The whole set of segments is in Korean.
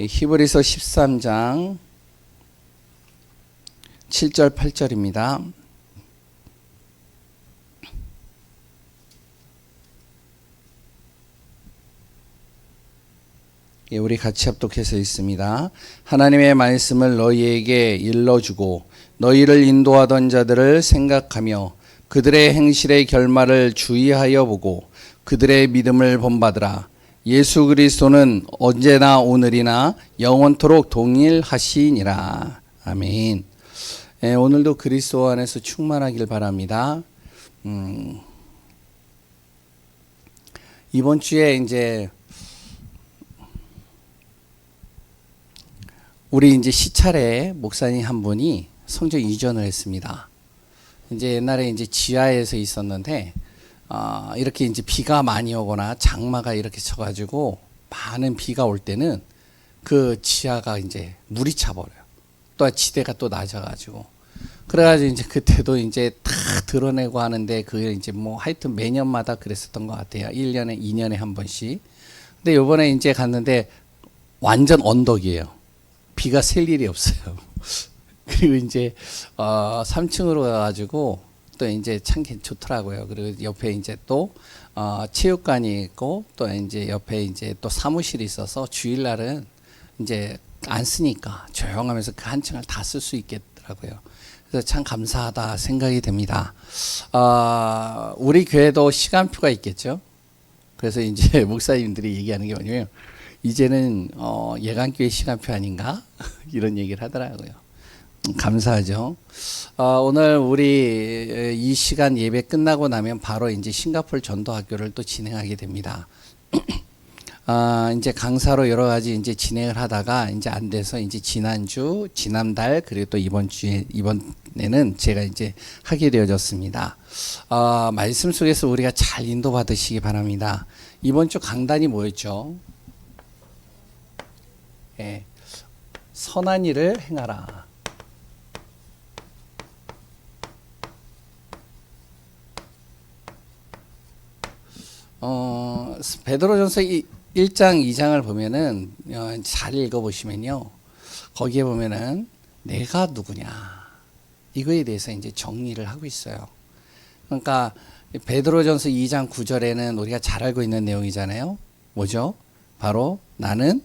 히브리서 13장 7절 8절입니다. 우리 같이 합독해서 읽습니다. 하나님의 말씀을 너희에게 일러주고 너희를 인도하던 자들을 생각하며 그들의 행실의 결말을 주의하여 보고 그들의 믿음을 본받으라. 예수 그리스도는 언제나 오늘이나 영원토록 동일하시니라. 아멘. 오늘도 그리스도 안에서 충만하길 바랍니다. 이번 주에 이제 우리 이제 시찰에 목사님 한 분이 성전 이전을 했습니다. 이제 옛날에 이제 지하에서 있었는데 이렇게 이제 비가 많이 오거나 장마가 이렇게 쳐가지고 많은 비가 올 때는 그 지하가 이제 물이 차버려요. 또 지대가 또 낮아가지고 그래가지고 이제 그때도 이제 다 드러내고 하는데 그 이제 뭐 하여튼 매년마다 그랬었던 것 같아요. 1년에 2년에 한 번씩. 근데 요번에 이제 갔는데 완전 언덕이에요. 비가 셀 일이 없어요. 그리고 이제 3층으로 가가지고 또 이제 참 좋더라고요. 그리고 옆에 이제 또 체육관이 있고 또 이제 옆에 이제 또 사무실이 있어서 주일날은 이제 안 쓰니까 조용하면서 그 한 층을 다 쓸 수 있겠더라고요. 그래서 참 감사하다 생각이 됩니다. 우리 교회도 시간표가 있겠죠. 그래서 이제 목사님들이 얘기하는 게 뭐냐면 이제는 예간교회 시간표 아닌가 이런 얘기를 하더라고요. 감사하죠. 오늘 우리 이 시간 예배 끝나고 나면 바로 이제 싱가포르 전도학교를 또 진행하게 됩니다. 이제 강사로 여러 가지 이제 진행을 하다가 이제 안 돼서 이제 지난주, 지난달 그리고 또 이번에는 제가 이제 하게 되어졌습니다. 말씀 속에서 우리가 잘 인도받으시기 바랍니다. 이번 주 강단이 뭐였죠? 예, 선한 일을 행하라. 베드로전서 1장 2장을 보면은 잘 읽어보시면요, 거기에 보면은 내가 누구냐 이거에 대해서 이제 정리를 하고 있어요. 그러니까 베드로전서 2장 9절에는 우리가 잘 알고 있는 내용이잖아요. 뭐죠? 바로 나는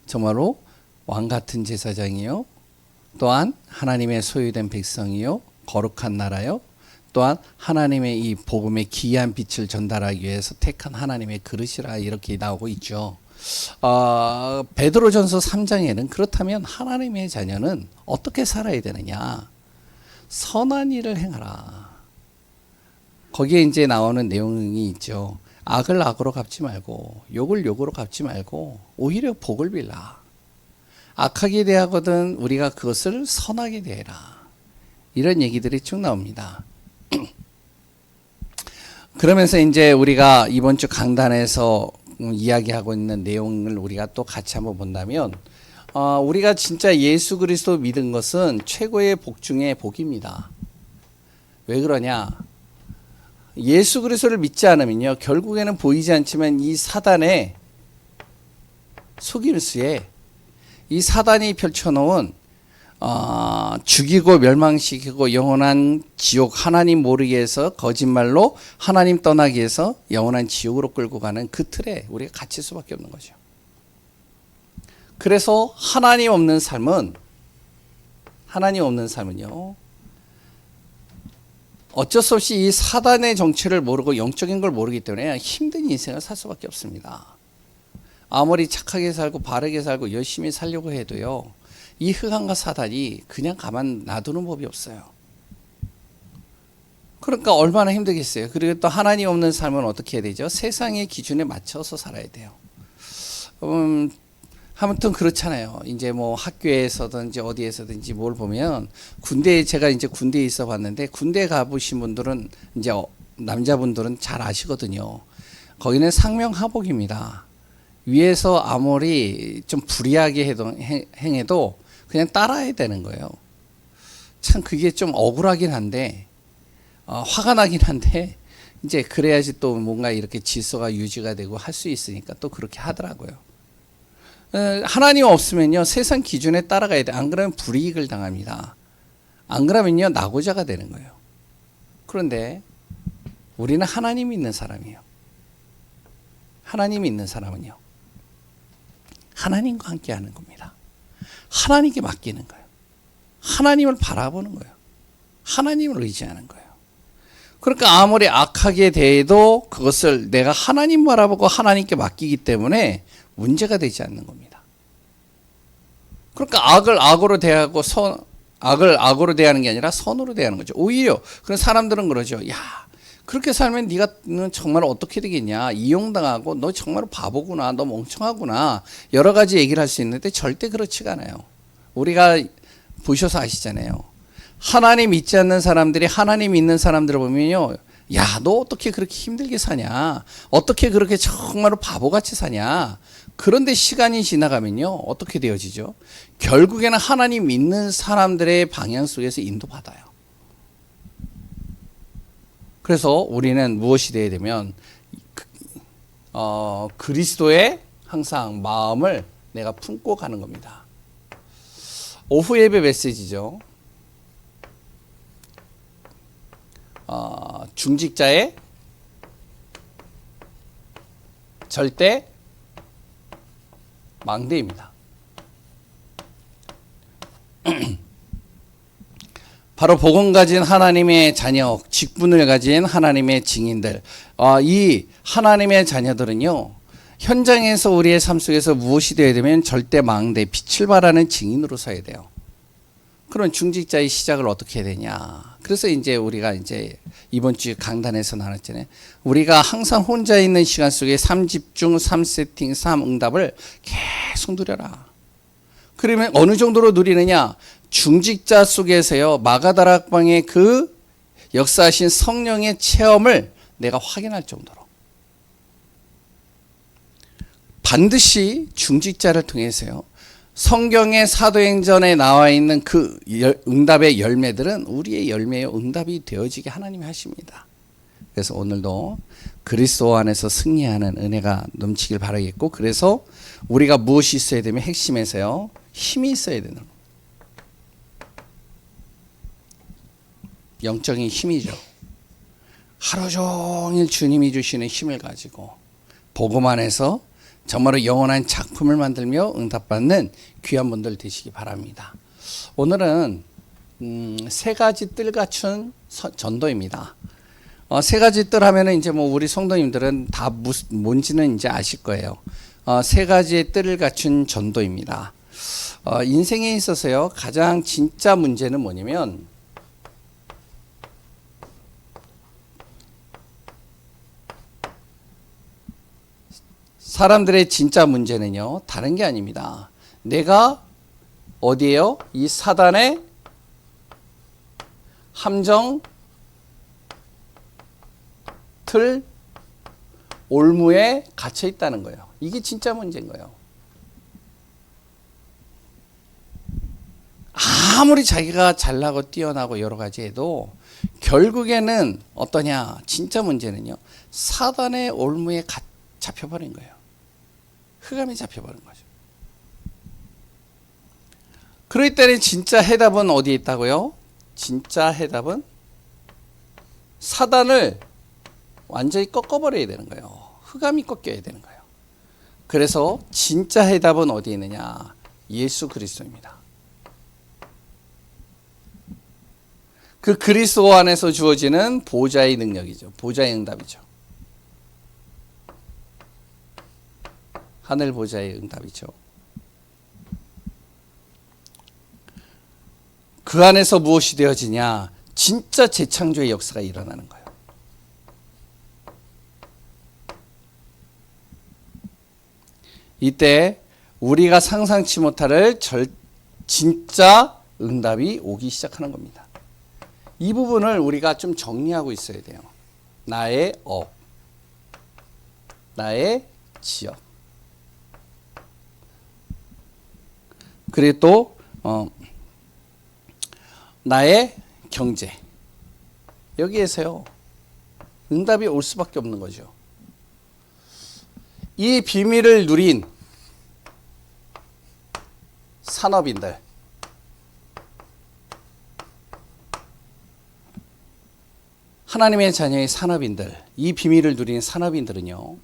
정말로 왕 같은 제사장이요, 또한 하나님의 소유된 백성이요, 거룩한 나라요, 또한 하나님의 이 복음의 기이한 빛을 전달하기 위해서 택한 하나님의 그릇이라 이렇게 나오고 있죠. 베드로전서 3장에는 그렇다면 하나님의 자녀는 어떻게 살아야 되느냐? 선한 일을 행하라. 거기에 이제 나오는 내용이 있죠. 악을 악으로 갚지 말고 욕을 욕으로 갚지 말고 오히려 복을 빌라. 악하게 대하거든 우리가 그것을 선하게 대해라. 이런 얘기들이 쭉 나옵니다. 그러면서 이제 우리가 이번 주 강단에서 이야기하고 있는 내용을 우리가 또 같이 한번 본다면 우리가 진짜 예수 그리스도 믿은 것은 최고의 복 중의 복입니다. 왜 그러냐? 예수 그리스도를 믿지 않으면요, 결국에는 보이지 않지만 이 사단의 속임수에 이 사단이 펼쳐놓은 죽이고 멸망시키고 영원한 지옥, 하나님 모르게 해서 거짓말로 하나님 떠나게 해서 영원한 지옥으로 끌고 가는 그 틀에 우리가 갇힐 수밖에 없는 거죠. 그래서 하나님 없는 삶은요, 어쩔 수 없이 이 사단의 정체를 모르고 영적인 걸 모르기 때문에 힘든 인생을 살 수밖에 없습니다. 아무리 착하게 살고 바르게 살고 열심히 살려고 해도요, 이 흑암과 사단이 그냥 가만 놔두는 법이 없어요. 그러니까 얼마나 힘들겠어요. 그리고 또 하나님 없는 삶은 어떻게 해야 되죠? 세상의 기준에 맞춰서 살아야 돼요. 아무튼 그렇잖아요. 이제 뭐 학교에서든지 어디에서든지 뭘 보면 제가 이제 군대에 있어 봤는데 군대 가보신 분들은 이제 남자분들은 잘 아시거든요. 거기는 상명하복입니다. 위에서 아무리 좀 불이하게 행해도 그냥 따라야 되는 거예요. 참 그게 좀 억울하긴 한데 화가 나긴 한데 이제 그래야지 또 뭔가 이렇게 질서가 유지가 되고 할 수 있으니까 또 그렇게 하더라고요. 하나님 없으면요 세상 기준에 따라가야 돼. 안 그러면 불이익을 당합니다. 안 그러면요 낙오자가 되는 거예요. 그런데 우리는 하나님이 있는 사람이에요. 하나님이 있는 사람은요 하나님과 함께 하는 겁니다. 하나님께 맡기는 거예요. 하나님을 바라보는 거예요. 하나님을 의지하는 거예요. 그러니까 아무리 악하게 대해도 그것을 내가 하나님 바라보고 하나님께 맡기기 때문에 문제가 되지 않는 겁니다. 그러니까 악을 악으로 대하고 악을 악으로 대하는 게 아니라 선으로 대하는 거죠. 오히려 그런 사람들은 그러죠. 야, 그렇게 살면 너는 정말 어떻게 되겠냐. 이용당하고 너 정말 바보구나. 너 멍청하구나. 여러 가지 얘기를 할 수 있는데 절대 그렇지가 않아요. 우리가 보셔서 아시잖아요. 하나님 믿지 않는 사람들이 하나님 믿는 사람들을 보면요. 야, 너 어떻게 그렇게 힘들게 사냐? 어떻게 그렇게 정말로 바보같이 사냐? 그런데 시간이 지나가면요. 어떻게 되어지죠? 결국에는 하나님 믿는 사람들의 방향 속에서 인도받아요. 그래서 우리는 무엇이 되어야 되면 그리스도의 항상 마음을 내가 품고 가는 겁니다. 오후 예배 메시지죠. 중직자의 절대 망대입니다. 바로 복음 가진 하나님의 자녀, 직분을 가진 하나님의 증인들. 이 하나님의 자녀들은요, 현장에서 우리의 삶 속에서 무엇이 되어야 되면 절대 망대, 빛을 발하는 증인으로 서야 돼요. 그런 중직자의 시작을 어떻게 해야 되냐. 그래서 이제 우리가 이제 이번 주 강단에서 나눴잖아요. 우리가 항상 혼자 있는 시간 속에 3집중, 3세팅, 3응답을 계속 누려라. 그러면 어느 정도로 누리느냐? 중직자 속에서요, 마가다락방의 그 역사하신 성령의 체험을 내가 확인할 정도로. 반드시 중직자를 통해서요, 성경의 사도행전에 나와 있는 그 응답의 열매들은 우리의 열매요 응답이 되어지게 하나님이 하십니다. 그래서 오늘도 그리스도 안에서 승리하는 은혜가 넘치길 바라겠고, 그래서 우리가 무엇이 있어야 되면 핵심에서요 힘이 있어야 되는 겁니다. 영적인 힘이죠. 하루 종일 주님이 주시는 힘을 가지고 복음 안에서 정말로 영원한 작품을 만들며 응답받는 귀한 분들 되시기 바랍니다. 오늘은 세 가지 뜰 갖춘 전도입니다. 세 가지 뜰 하면은 이제 뭐 우리 성도님들은 다 뭔지는 이제 아실 거예요. 세 가지의 뜰을 갖춘 전도입니다. 인생에 있어서요 가장 진짜 문제는 뭐냐면 사람들의 진짜 문제는요 다른 게 아닙니다. 내가 어디에요? 이 사단의 함정 틀 올무에 갇혀 있다는 거예요. 이게 진짜 문제인 거예요. 아무리 자기가 잘나고 뛰어나고 여러 가지 해도 결국에는 어떠냐? 진짜 문제는요 사단의 올무에 잡혀버린 거예요. 흑암에 잡혀버린 거죠. 그럴 때는 진짜 해답은 어디에 있다고요? 진짜 해답은 사단을 완전히 꺾어버려야 되는 거예요. 흑암이 꺾여야 되는 거예요. 그래서 진짜 해답은 어디에 있느냐? 예수 그리스도입니다. 그 그리스도 안에서 주어지는 보좌의 능력이죠. 보좌의 응답이죠. 하늘 보좌의 응답이죠. 그 안에서 무엇이 되어지냐? 진짜 재창조의 역사가 일어나는 거예요. 이때 우리가 상상치 못할 진짜 응답이 오기 시작하는 겁니다. 이 부분을 우리가 좀 정리하고 있어야 돼요. 나의 업, 나의 지역, 그리고 또 나의 경제, 여기에서요 응답이 올 수밖에 없는 거죠. 이 비밀을 누린 산업인들. 하나님의 자녀의 산업인들, 이 비밀을 누리는 산업인들은요,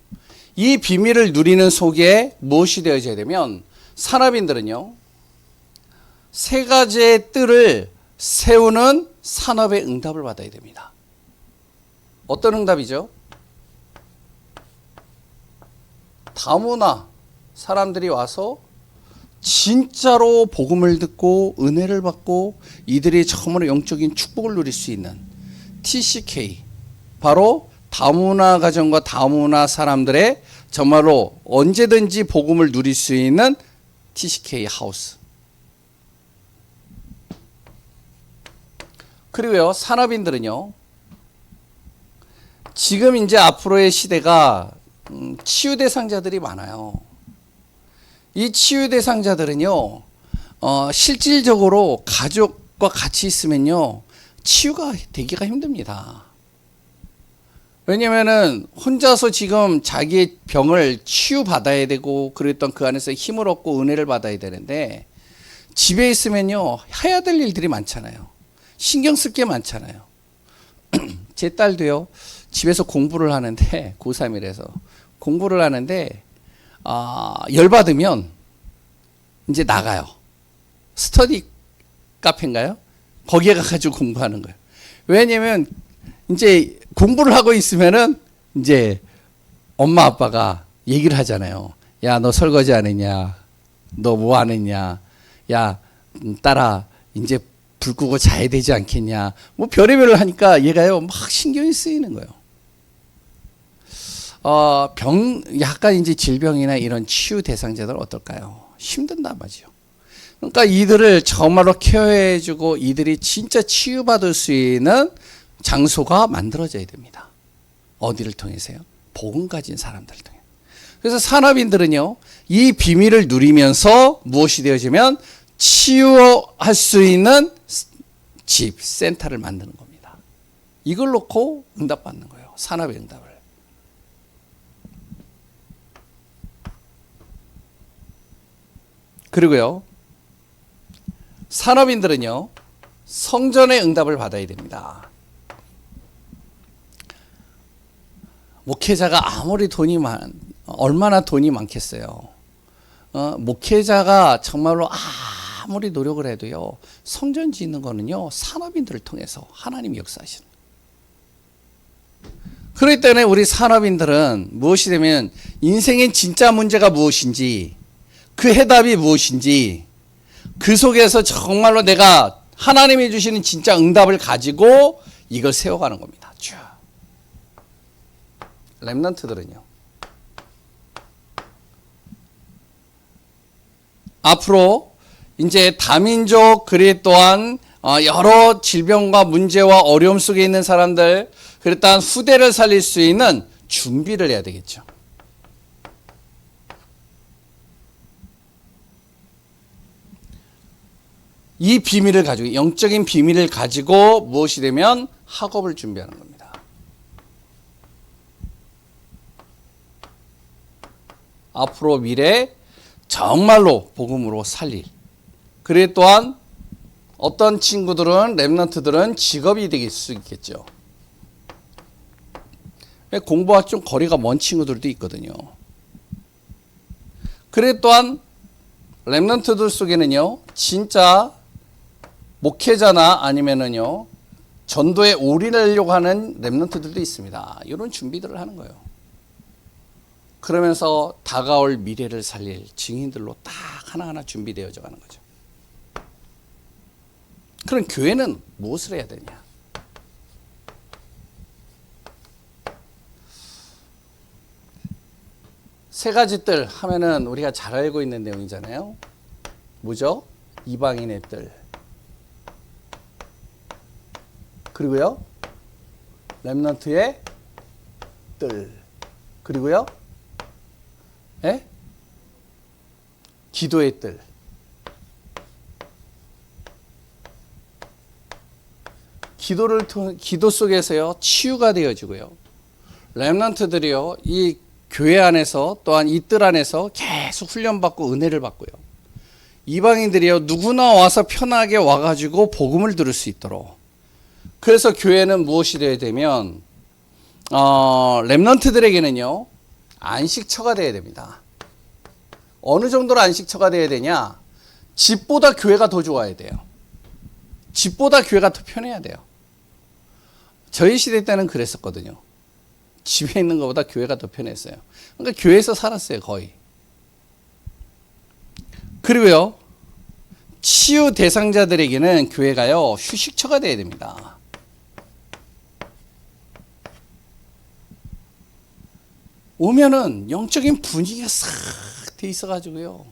이 비밀을 누리는 속에 무엇이 되어져야 되면, 산업인들은요, 세 가지의 뜰을 세우는 산업의 응답을 받아야 됩니다. 어떤 응답이죠? 다문화 사람들이 와서 진짜로 복음을 듣고 은혜를 받고 이들이 처음으로 영적인 축복을 누릴 수 있는 TCK, 바로 다문화 가정과 다문화 사람들의 정말로 언제든지 복음을 누릴 수 있는 TCK 하우스. 그리고요, 산업인들은요, 지금 이제 앞으로의 시대가 치유 대상자들이 많아요. 이 치유 대상자들은요, 실질적으로 가족과 같이 있으면요, 치유가 되기가 힘듭니다. 왜냐면은 혼자서 지금 자기의 병을 치유받아야 되고, 그랬던 그 안에서 힘을 얻고 은혜를 받아야 되는데, 집에 있으면요, 해야 될 일들이 많잖아요. 신경 쓸 게 많잖아요. 제 딸도요, 집에서 공부를 하는데, 고3이라서 공부를 하는데, 열받으면 이제 나가요. 스터디 카페인가요? 거기에 가가지고 공부하는 거예요. 왜냐면 이제 공부를 하고 있으면은 이제 엄마 아빠가 얘기를 하잖아요. 야, 너 설거지 안 했냐? 너 뭐 안 했냐? 야, 딸아, 이제 불 끄고 자야 되지 않겠냐? 뭐 별의별을 하니까 얘가요, 막 신경이 쓰이는 거예요. 약간 이제 질병이나 이런 치유 대상자들 어떨까요? 힘든단 말이죠. 그러니까 이들을 정말로 케어해주고 이들이 진짜 치유받을 수 있는 장소가 만들어져야 됩니다. 어디를 통해서요? 복음 가진 사람들을 통해. 그래서 산업인들은요, 이 비밀을 누리면서 무엇이 되어지면 치유할 수 있는 집, 센터를 만드는 겁니다. 이걸 놓고 응답받는 거예요. 산업의 응답을. 그리고요, 산업인들은요, 성전의 응답을 받아야 됩니다. 목회자가 아무리 얼마나 돈이 많겠어요. 목회자가 정말로 아무리 노력을 해도요, 성전 짓는 거는요, 산업인들을 통해서 하나님이 역사하시는 거예요. 그렇기 때문에 우리 산업인들은 무엇이 되면 인생의 진짜 문제가 무엇인지, 그 해답이 무엇인지, 그 속에서 정말로 내가 하나님이 주시는 진짜 응답을 가지고 이걸 세워가는 겁니다. 쭉. 렘넌트들은요, 앞으로 이제 다민족, 그리 또한 여러 질병과 문제와 어려움 속에 있는 사람들, 그리 또한 후대를 살릴 수 있는 준비를 해야 되겠죠. 이 비밀을 가지고, 영적인 비밀을 가지고 무엇이 되면 학업을 준비하는 겁니다. 앞으로 미래 정말로 복음으로 살릴. 그래 또한 어떤 친구들은, 렘넌트들은 직업이 될 수 있겠죠. 공부와 좀 거리가 먼 친구들도 있거든요. 그래 또한 렘넌트들 속에는요, 진짜 목회자나 아니면은요, 전도에 올인하려고 하는 렘넌트들도 있습니다. 이런 준비들을 하는 거예요. 그러면서 다가올 미래를 살릴 증인들로 딱 하나하나 준비되어져 가는 거죠. 그럼 교회는 무엇을 해야 되냐? 세 가지 뜰 하면은 우리가 잘 알고 있는 내용이잖아요. 뭐죠? 이방인의 뜰. 그리고요, 렘넌트의 뜰. 그리고요, 기도의 뜰. 기도 속에서요, 치유가 되어지고요, 렘넌트들이요, 이 교회 안에서 또한 이 뜰 안에서 계속 훈련받고 은혜를 받고요, 이방인들이요 누구나 와서 편하게 와가지고 복음을 들을 수 있도록. 그래서 교회는 무엇이 되어야 되면 렘넌트들에게는요 안식처가 되어야 됩니다. 어느 정도로 안식처가 되어야 되냐? 집보다 교회가 더 좋아야 돼요. 집보다 교회가 더 편해야 돼요. 저희 시대 때는 그랬었거든요. 집에 있는 것보다 교회가 더 편했어요. 그러니까 교회에서 살았어요, 거의. 그리고요, 치유 대상자들에게는 교회가요, 휴식처가 돼야 됩니다. 오면은 영적인 분위기가 싹 돼 있어가지고요.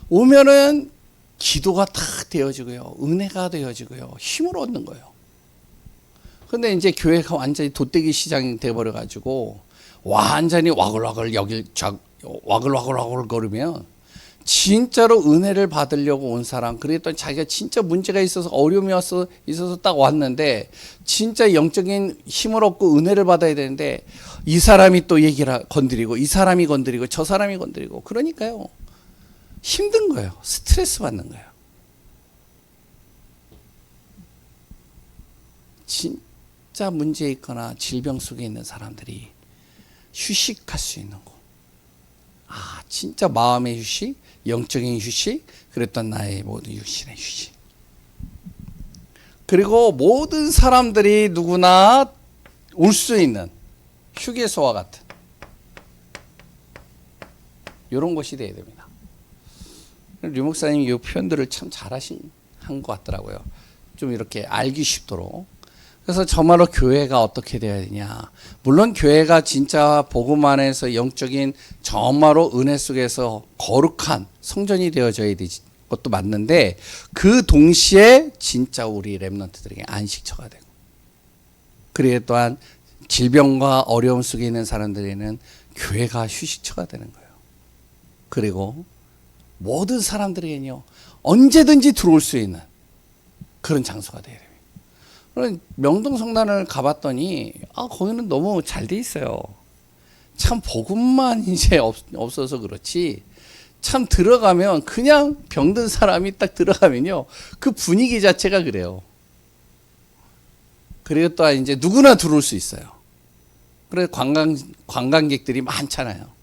오면은 기도가 탁 되어지고요. 은혜가 되어지고요. 힘을 얻는 거예요. 근데 이제 교회가 완전히 돗대기 시장이 돼버려가지고 완전히 와글와글 와글와글 거리면 진짜로 은혜를 받으려고 온 사람, 그랬더니 자기가 진짜 문제가 있어서 어려움이 있어서 딱 왔는데 진짜 영적인 힘을 얻고 은혜를 받아야 되는데 이 사람이 또 얘기를 건드리고 이 사람이 건드리고 저 사람이 건드리고 그러니까요. 힘든 거예요. 스트레스 받는 거예요. 진짜 문제 있거나 질병 속에 있는 사람들이 휴식할 수 있는 곳. 아, 진짜 마음의 휴식, 영적인 휴식, 그랬던 나의 모든 육신의 휴식. 그리고 모든 사람들이 누구나 올 수 있는 휴게소와 같은 이런 곳이 되어야 됩니다. 류 목사님이 이 표현들을 참 잘하신 것 같더라고요. 좀 이렇게 알기 쉽도록. 그래서 정말로 교회가 어떻게 되어야 되냐. 물론 교회가 진짜 복음 안에서 영적인 정말로 은혜 속에서 거룩한 성전이 되어져야 되지 것도 맞는데 그 동시에 진짜 우리 렘넌트들에게 안식처가 되고 그리고 또한 질병과 어려움 속에 있는 사람들에게는 교회가 휴식처가 되는 거예요. 그리고 모든 사람들에게는요 언제든지 들어올 수 있는 그런 장소가 되어야 돼요. 명동 성단을 가봤더니 거기는 너무 잘 돼 있어요. 참 복음만 이제 없어서 그렇지 참 들어가면 그냥 병든 사람이 딱 들어가면요 그 분위기 자체가 그래요. 그리고 또 이제 누구나 들어올 수 있어요. 그래서 관광객들이 많잖아요.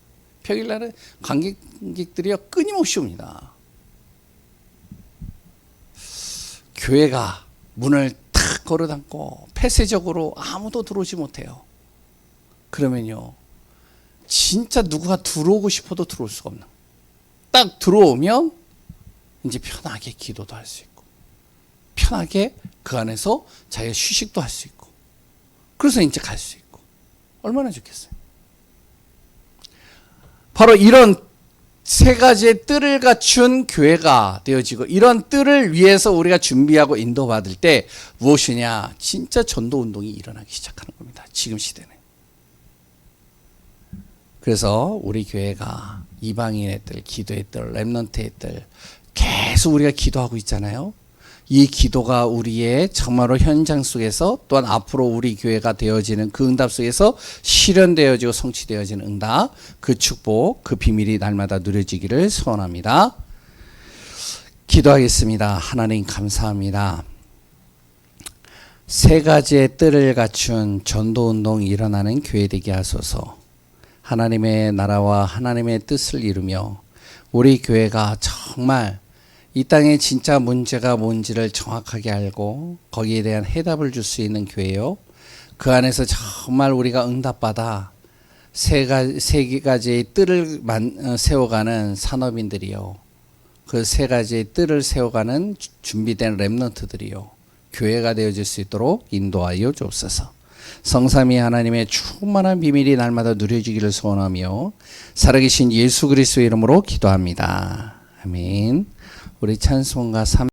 평일날은 관광객들이 끊임없이 옵니다. 교회가 문을 탁 걸어 닫고 폐쇄적으로 아무도 들어오지 못해요. 그러면요 진짜 누가 들어오고 싶어도 들어올 수가 없는, 딱 들어오면 이제 편하게 기도도 할 수 있고 편하게 그 안에서 자기가 휴식도 할 수 있고 그래서 이제 갈 수 있고 얼마나 좋겠어요. 바로 이런 세 가지의 뜰을 갖춘 교회가 되어지고 이런 뜰을 위해서 우리가 준비하고 인도받을 때 무엇이냐? 진짜 전도운동이 일어나기 시작하는 겁니다. 지금 시대는. 그래서 우리 교회가 이방인의 뜰, 기도의 뜰, 렘넌트의 뜰 계속 우리가 기도하고 있잖아요. 이 기도가 우리의 정말로 현장 속에서 또한 앞으로 우리 교회가 되어지는 그 응답 속에서 실현되어지고 성취되어지는 응답, 그 축복, 그 비밀이 날마다 누려지기를 소원합니다. 기도하겠습니다. 하나님 감사합니다. 세 가지의 뜰을 갖춘 전도운동이 일어나는 교회 되게 하소서. 하나님의 나라와 하나님의 뜻을 이루며 우리 교회가 정말 이 땅에 진짜 문제가 뭔지를 정확하게 알고 거기에 대한 해답을 줄 수 있는 교회요. 그 안에서 정말 우리가 응답받아 세 가지의 뜰을 세워가는 산업인들이요. 그 세 가지의 뜰을 세워가는 준비된 렘넌트들이요. 교회가 되어질 수 있도록 인도하여 주옵소서. 성삼위 하나님의 충만한 비밀이 날마다 누려지기를 소원하며 살아계신 예수 그리스도의 이름으로 기도합니다. 아멘. 우리 찬송가 3